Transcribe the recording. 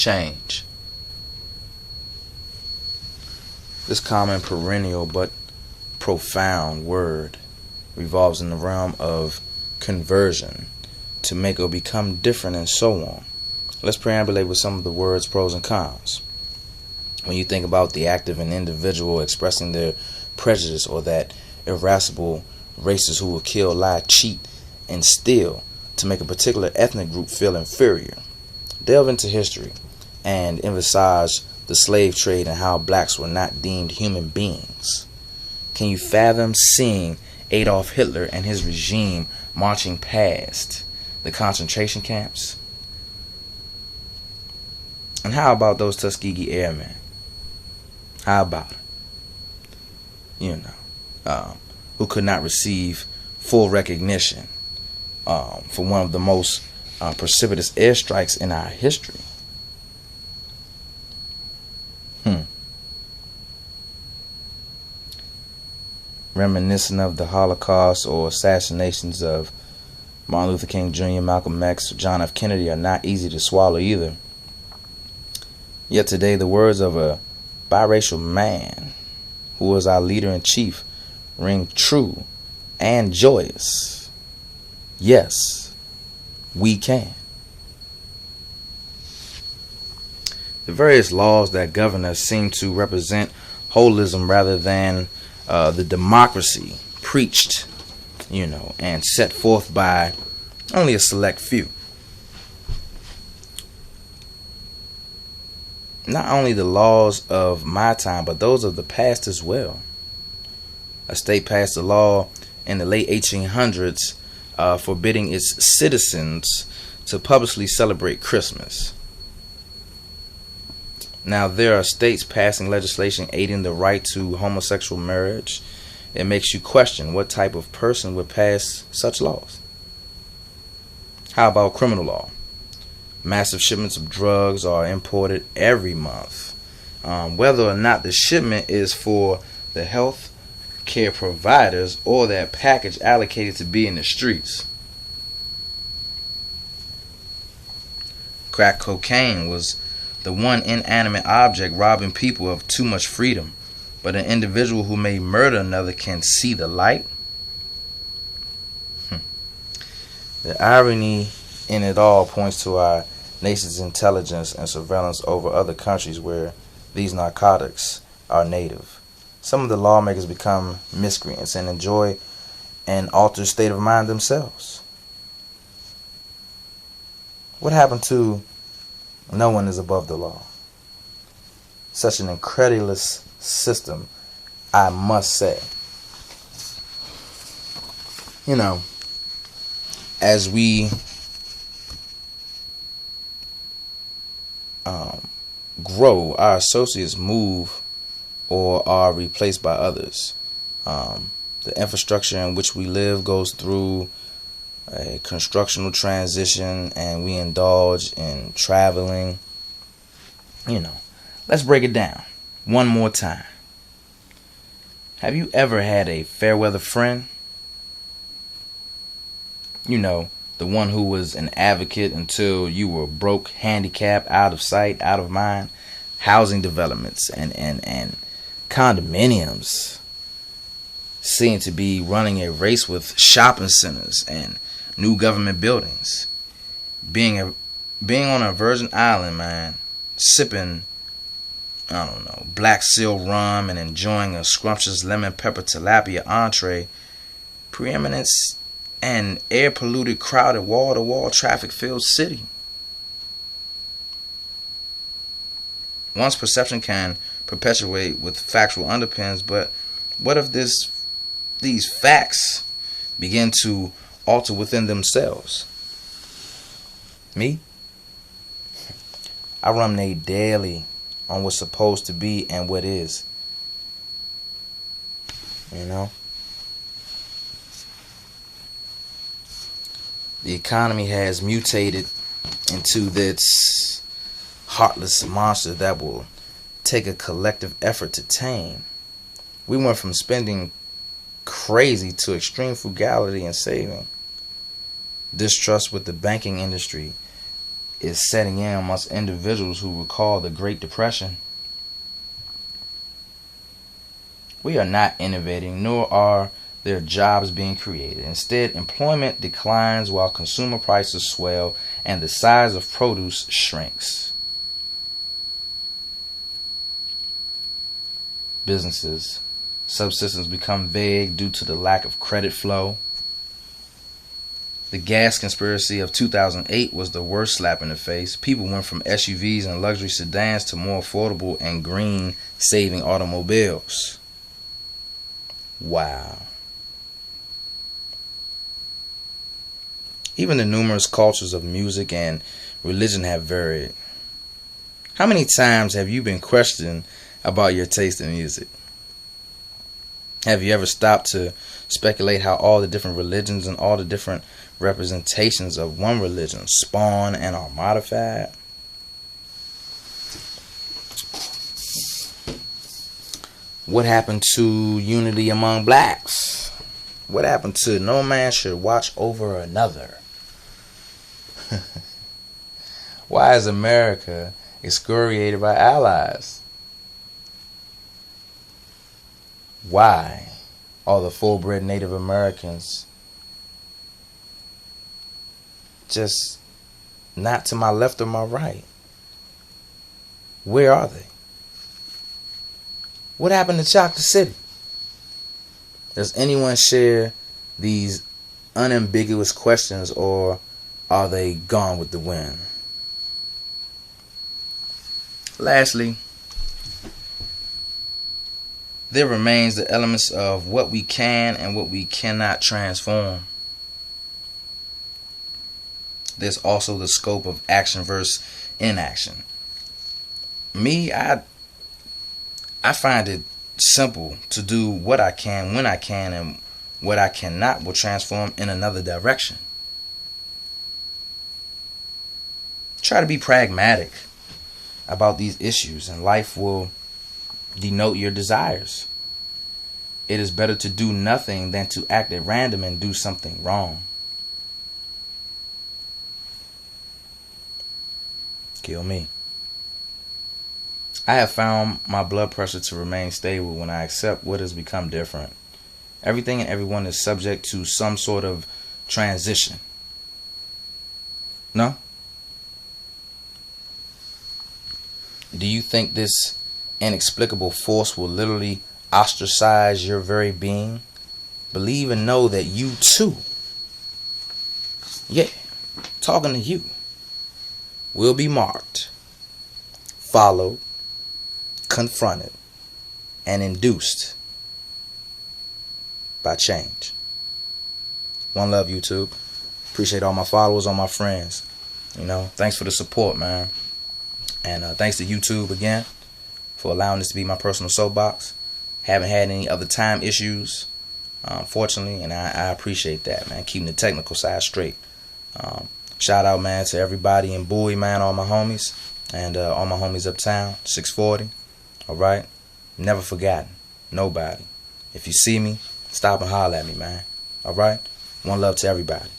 change. This common, perennial, but profound word revolves in the realm of conversion, to make or become different, and so on. Let's preambulate with some of the words, pros and cons. When you think about the act of an individual expressing their prejudice, or that irascible racist who will kill, lie, cheat, and steal to make a particular ethnic group feel inferior, delve into history and emphasize the slave trade and how blacks were not deemed human beings. Can you fathom seeing Adolf Hitler and his regime marching past the concentration camps? And how about those Tuskegee Airmen? How about it? Who could not receive full recognition for one of the most precipitous airstrikes in our history. Reminiscent of the Holocaust or assassinations of Martin Luther King Jr., Malcolm X, John F. Kennedy are not easy to swallow either. Yet today, the words of a biracial man who was our leader-in-chief ring true and joyous. Yes, we can. The various laws that govern us seem to represent holism rather than the democracy preached, and set forth by only a select few. Not only the laws of my time, but those of the past as well. A state passed a law in the late 1800s forbidding its citizens to publicly celebrate Christmas. Now, there are states passing legislation aiding the right to homosexual marriage. It makes you question what type of person would pass such laws. How about criminal law? Massive shipments of drugs are imported every month. Whether or not the shipment is for the health care providers or that package allocated to be in the streets. Crack cocaine was the one inanimate object robbing people of too much freedom, but an individual who may murder another can see the light. The irony in it all points to our nation's intelligence and surveillance over other countries where these narcotics are native. Some of the lawmakers become miscreants and enjoy an altered state of mind themselves. What happened to no one is above the law? Such an incredulous system, I must say. As we grow, our associates move or are replaced by others. The infrastructure in which we live goes through a constructional transition, and we indulge in traveling. Let's break it down one more time. Have you ever had a fair weather friend? The one who was an advocate until you were broke, handicapped, out of sight, out of mind. Housing developments and condominiums seem to be running a race with shopping centers and new government buildings. Being on a Virgin Island, man, sipping, black seal rum and enjoying a scrumptious lemon pepper tilapia entree, preeminence and air polluted, crowded, wall-to-wall traffic filled city. One's perception can perpetuate with factual underpins, but what if these facts begin to alter within themselves? Me? I ruminate daily on what's supposed to be and what is. The economy has mutated into this heartless monster that will take a collective effort to tame. We went from spending crazy to extreme frugality and saving. Distrust with the banking industry is setting in amongst individuals who recall the Great Depression. We are not innovating, nor are there jobs being created. Instead, employment declines while consumer prices swell and the size of produce shrinks. Businesses, subsystems become vague due to the lack of credit flow. The gas conspiracy of 2008 was the worst slap in the face. People went from SUVs and luxury sedans to more affordable and green-saving automobiles. Wow. Even the numerous cultures of music and religion have varied. How many times have you been questioned about your taste in music? Have you ever stopped to speculate how all the different religions and all the different representations of one religion spawn and are modified? What happened to unity among blacks? What happened to no man should watch over another? Why is America excoriated by allies? Why are the full-bred Native Americans just not to my left or my right? Where are they? What happened to Chocolate City? Does anyone share these unambiguous questions, or are they gone with the wind? Lastly, there remains the elements of what we can and what we cannot transform. There's also the scope of action versus inaction. Me, I find it simple to do what I can when I can, and what I cannot will transform in another direction. Try to be pragmatic about these issues, and life will denote your desires. It is better to do nothing than to act at random and do something wrong. Kill me. I have found my blood pressure to remain stable when I accept what has become different. Everything and everyone is subject to some sort of transition. No? Do you think this inexplicable force will literally ostracize your very being? Believe and know that you too, talking to you, will be marked, followed, confronted, and induced by change. One love, YouTube. Appreciate all my followers, all my friends. Thanks for the support, man. And thanks to YouTube again for allowing this to be my personal soapbox. Haven't had any other time issues, fortunately, and I appreciate that, man. Keeping the technical side straight. Shout out, man, to everybody in Bowie, man, all my homies, and all my homies uptown, 640. All right? Never forgotten. Nobody. If you see me, stop and holler at me, man. All right? One love to everybody.